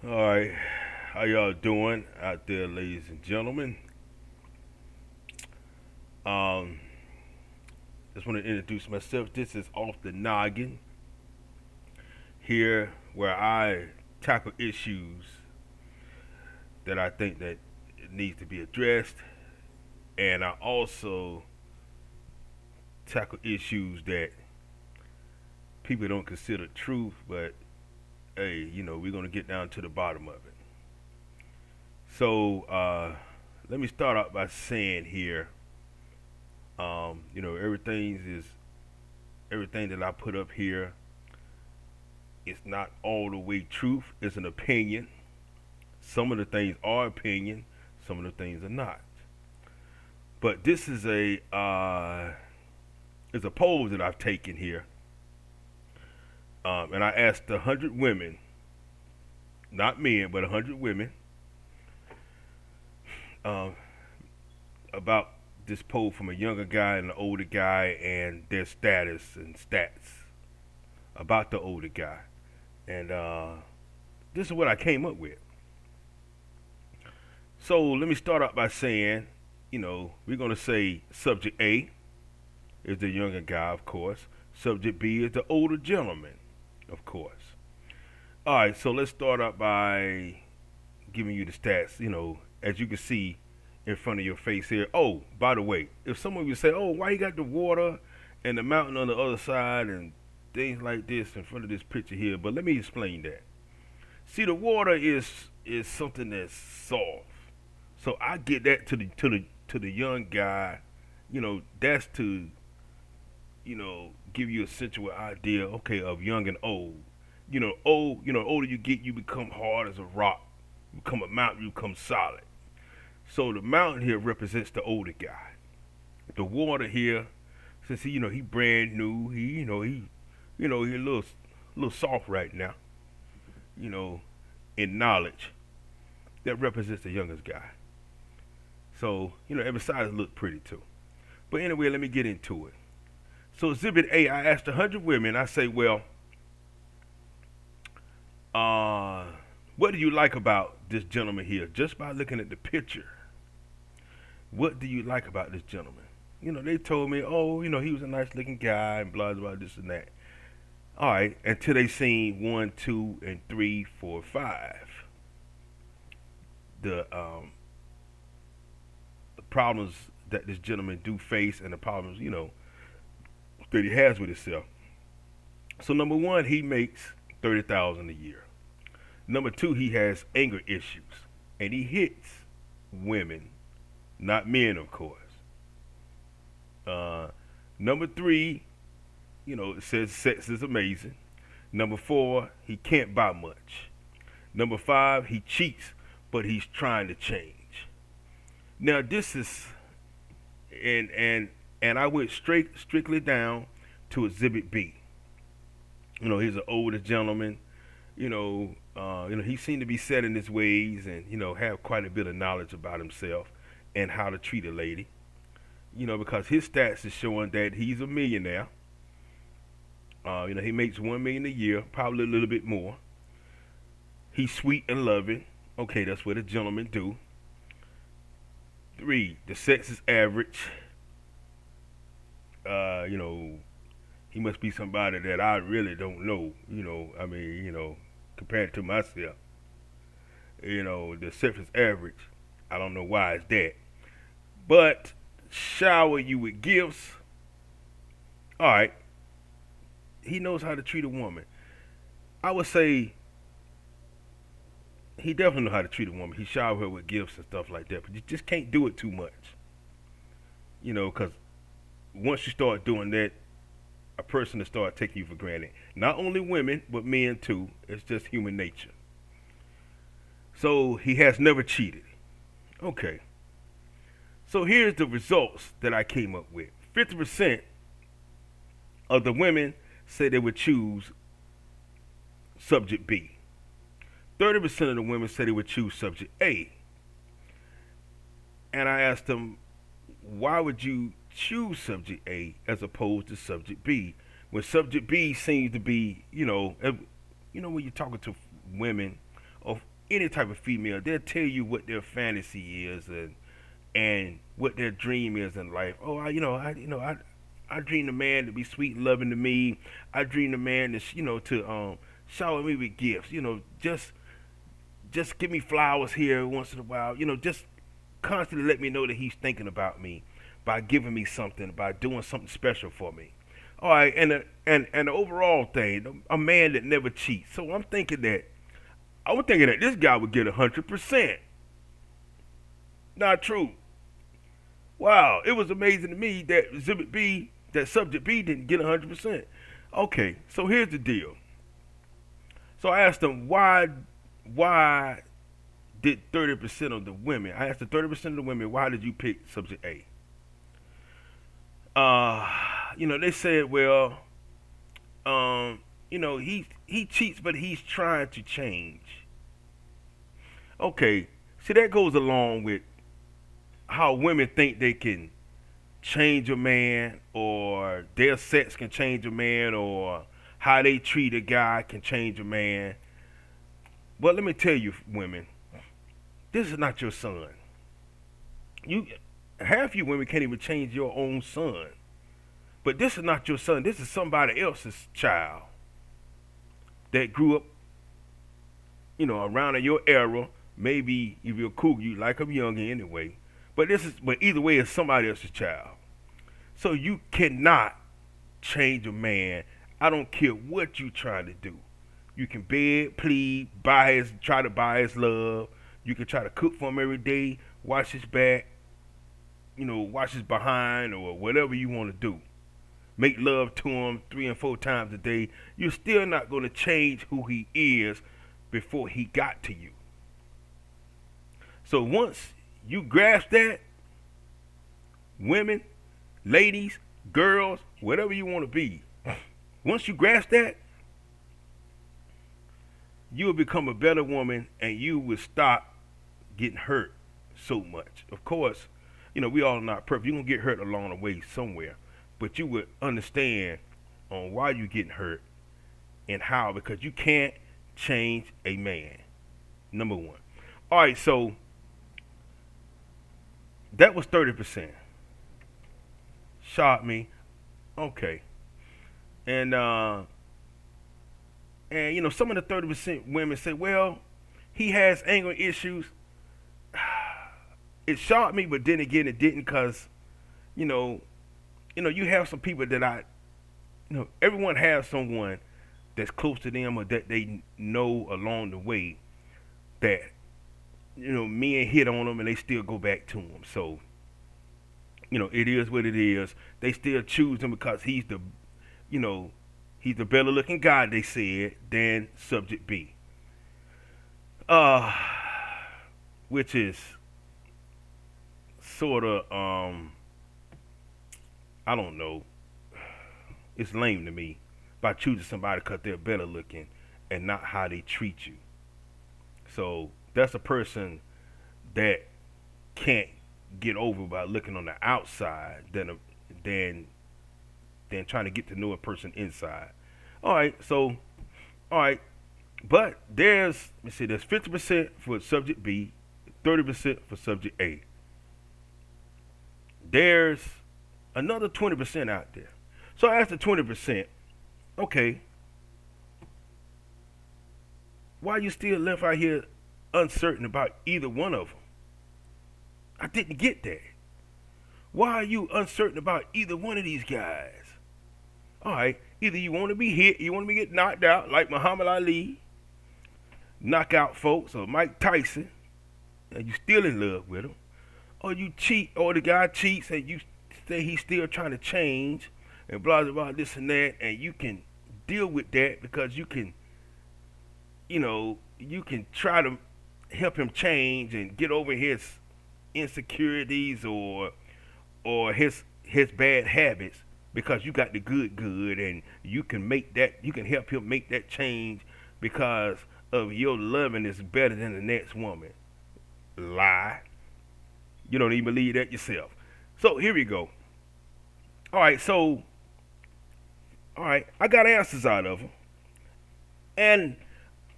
All right, how y'all doing out there, ladies and gentlemen? Um, just want to introduce myself. This is Off the Noggin, here where I tackle issues that I think that needs to be addressed, and I also tackle issues that people don't consider truth, but hey, we're gonna get down to the bottom of it. So let me start out by saying here, everything that I put up here. It's not all the way truth. It's an opinion. Some of the things are opinion. Some of the things are not. But this is a poll that I've taken here, and I asked 100 women, not men, but 100 women, um, about this poll from a younger guy and an older guy and their status and stats about the older guy. And this is what I came up with. So let me start out by saying, we're going to say subject A is the younger guy, of course. Subject B is the older gentleman, of course. All right, so let's start out by giving you the stats. As you can see in front of your face here. Oh, by the way, if someone would say, "Oh, why you got the water and the mountain on the other side and things like this in front of this picture here?" But let me explain that. See, the water is something that's soft. So I get that to the young guy. That's to give you a sensual idea, okay, of young and old. Older you get, you become hard as a rock. You become a mountain, you become solid. So the mountain here represents the older guy. The water here, since he brand new, he a little soft right now. You know, in knowledge, that represents the youngest guy. So and besides, it look pretty too. But anyway, let me get into it. So exhibit A, I asked 100 women. I say, well, uh, what do you like about this gentleman here? Just by looking at the picture, what do you like about this gentleman? They told me, oh, he was a nice looking guy and blah blah this and that. All right, until they seen one, two, and three, four, five. The problems that this gentleman do face and the problems that he has with himself. So number one, he makes 30,000 a year. Number two, he has anger issues, and he hits women, not men, of course. Uh, Number three, it says sex is amazing. Number four, he can't buy much. Number five, he cheats, but he's trying to change. Now this is and I went strictly down to Exhibit B. He's an older gentleman. He seemed to be set in his ways and have quite a bit of knowledge about himself and how to treat a lady. Because his stats is showing that he's a millionaire. He makes 1 million a year, probably a little bit more. He's sweet and loving. Okay, that's what a gentleman do. Three, the sex is average. Uh, you know, he must be somebody that I really don't know. Compared to myself, the sex is average. I don't know why it's that. But shower you with gifts. All right, he knows how to treat a woman. I would say he definitely knows how to treat a woman. He shower her with gifts and stuff like that. But you just can't do it too much. Because once you start doing that, a person will start taking you for granted. Not only women, but men too. It's just human nature. So he has never cheated. Okay. So here's the results that I came up with. 50% of the women say they would choose subject B. 30% of the women say they would choose subject A. And I asked them, why would you choose subject A as opposed to subject B? When subject B seems to be, when you're talking to women, or any type of female, they'll tell you what their fantasy is and what their dream is in life. Oh, I dream the man to be sweet and loving to me. I dream the man to shower me with gifts. Just give me flowers here once in a while. Just constantly let me know that he's thinking about me by giving me something, by doing something special for me. All right, and the overall thing, a man that never cheats. So I was thinking that this guy would get 100%. Not true. Wow, it was amazing to me that subject B didn't get 100%. Okay, so here's the deal. So I asked him why did 30% of the women? I asked the 30% of the women, why did you pick subject A? They said, well, he cheats, but he's trying to change. Okay, see that goes along with how women think they can change a man, or their sex can change a man, or how they treat a guy can change a man. Well, let me tell you, women, this is not your son. You Half you women can't even change your own son. But this is not your son. This is somebody else's child that grew up, around in your era. Maybe if you're cool, you like them younger anyway. But either way, it's somebody else's child. So you cannot change a man. I don't care what you trying to do. You can beg, plead, try to buy his love. You can try to cook for him every day, watch his back, watch his behind, or whatever you want to do. Make love to him 3 and 4 times a day. You're still not going to change who he is before he got to you. So once you grasp that, women, ladies, girls, whatever you want to be, once you grasp that, you will become a better woman, and you will stop getting hurt so much. Of course, we all not perfect. You're going to get hurt along the way somewhere. But you would understand on why you're getting hurt and how, because you can't change a man. Number one. All right, so that was 30%. Shocked me. Okay. And some of the 30% women say, well, he has anger issues. It shocked me, but then again, it didn't, because, you have some people that everyone has someone that's close to them or that they know along the way that, men hit on them and they still go back to them. So, it is what it is. They still choose him because he's the better looking guy, they said, than subject B. Which is sort of, I don't know. It's lame to me by choosing somebody because they're better looking and not how they treat you. So that's a person that can't get over by looking on the outside than trying to get to know a person inside. All right, but there's 50% for subject B, 30% for subject A. There's another 20% out there. So I asked the 20%, okay, why you still left out here uncertain about either one of them? I didn't get that. Why are you uncertain about either one of these guys? All right, either you want to be hit, you want to be get knocked out like Muhammad Ali, knock out folks, or Mike Tyson, and you still in love with him, or you cheat, or the guy cheats and you say he's still trying to change and blah blah blah this and that, and you can deal with that because you can try to help him change and get over his insecurities or his bad habits, because you got the good, and you can help him make that change because of your loving is better than the next woman. Lie. You don't even believe that yourself. So here we go. All right, I got answers out of them, and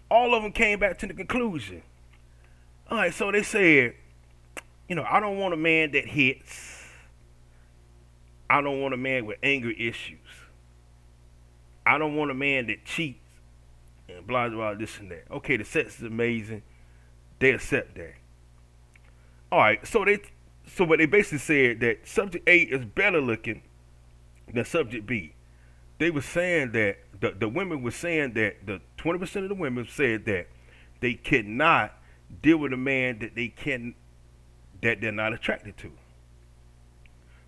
all of them came back to the conclusion All right, so they said, I don't want a man that hits. I don't want a man with anger issues. I don't want a man that cheats and blah blah this and that. Okay, the sex is amazing. They accept that. All right, so what they basically said that subject A is better looking than subject B. They were saying that the women were saying that the 20% of the women said that they cannot deal with a man that they're not attracted to.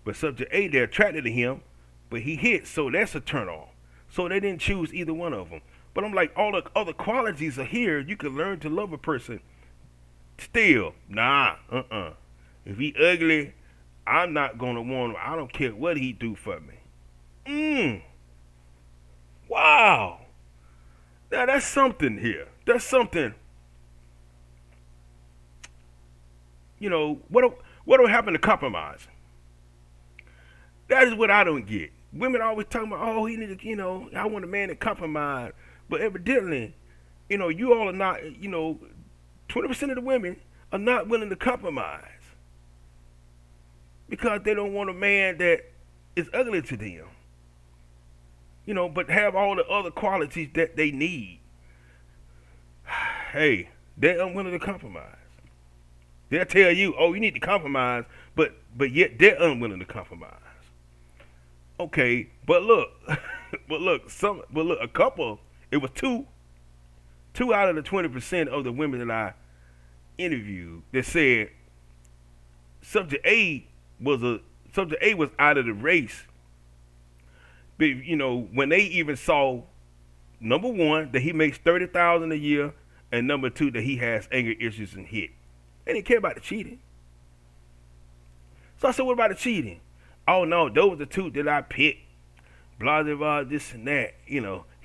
But subject A, they're attracted to him, but he hits, so that's a turn off. So they didn't choose either one of them. But I'm like, all the other qualities are here. You can learn to love a person. Still, nah, If he ugly, I'm not gonna want him. I don't care what he do for me. Wow. Now that's something here. That's something. What will happen to compromise? That is what I don't get. Women always talking about, oh, he need to, I want a man to compromise. But evidently, you all are not, 20% of the women are not willing to compromise because they don't want a man that is ugly to them, but have all the other qualities that they need. Hey, they're unwilling to compromise. They'll tell you, oh, you need to compromise, but yet they're unwilling to compromise. Okay, but look, a couple. It was two out of the 20% of the women that I interviewed that said subject A was out of the race. But when they even saw number one that he makes 30,000 a year, and number two that he has anger issues and hit, they didn't care about the cheating. So I said, what about the cheating? Oh no, those are the two that I picked. Blah blah blah, this and that. He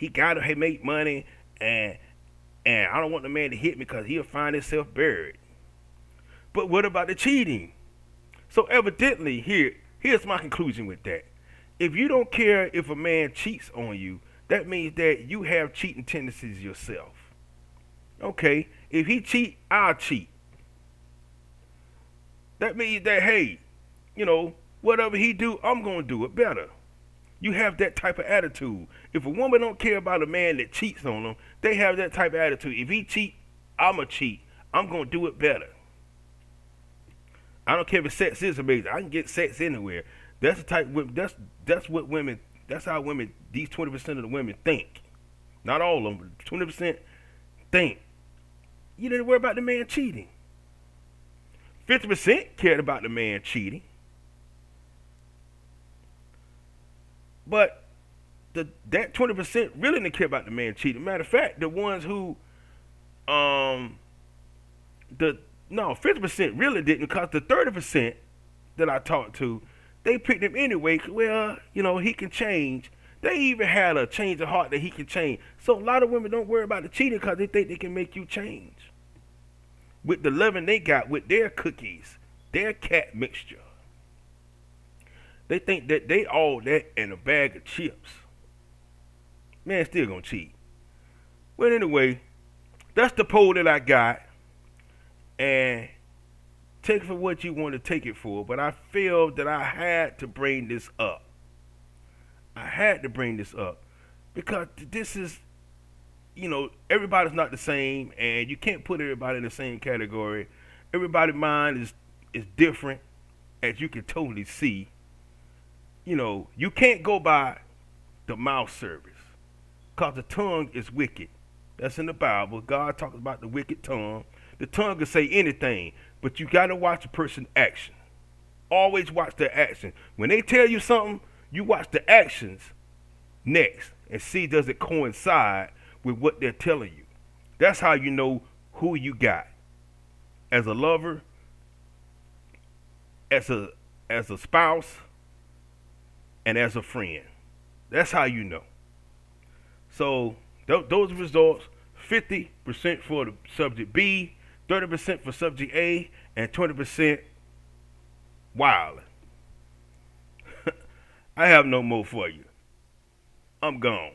gotta make money, and I don't want the man to hit me because he'll find himself buried. But what about the cheating? So evidently, here's my conclusion with that. If you don't care if a man cheats on you, that means that you have cheating tendencies yourself. Okay, if he cheat, I'll cheat. That means that, hey, whatever he do, I'm gonna do it better. You have that type of attitude. If a woman don't care about a man that cheats on them, they have that type of attitude. If he cheat, I'ma cheat. I'm gonna do it better. I don't care if sex is amazing. I can get sex anywhere. That's the type. That's what women. That's how women. These 20% of the women think. Not all of them, but 20% think. You didn't worry about the man cheating. 50% cared about the man cheating. But that 20% really didn't care about the man cheating. Matter of fact, the ones who 50% really didn't, because the 30% that I talked to, they picked him anyway. Well, he can change. They even had a change of heart that he can change. So a lot of women don't worry about the cheating because they think they can make you change. With the loving they got with their cookies, their cat mixture. They think that they all that in a bag of chips. Man, still gonna cheat. Well, anyway, that's the poll that I got. And take it for what you want to take it for. But I feel that I had to bring this up. I had to bring this up. Because this is, everybody's not the same. And you can't put everybody in the same category. Everybody's mind is different, as you can totally see. You can't go by the mouth service. Because the tongue is wicked. That's in the Bible. God talks about the wicked tongue. The tongue can say anything, but you got to watch a person's action. Always watch their action. When they tell you something, you watch the actions next and see does it coincide with what they're telling you. That's how you know who you got. As a lover, as a spouse, and as a friend. That's how you know. So those results, 50% for the subject B, 30% for subject A, and 20% wild. I have no more for you. I'm gone.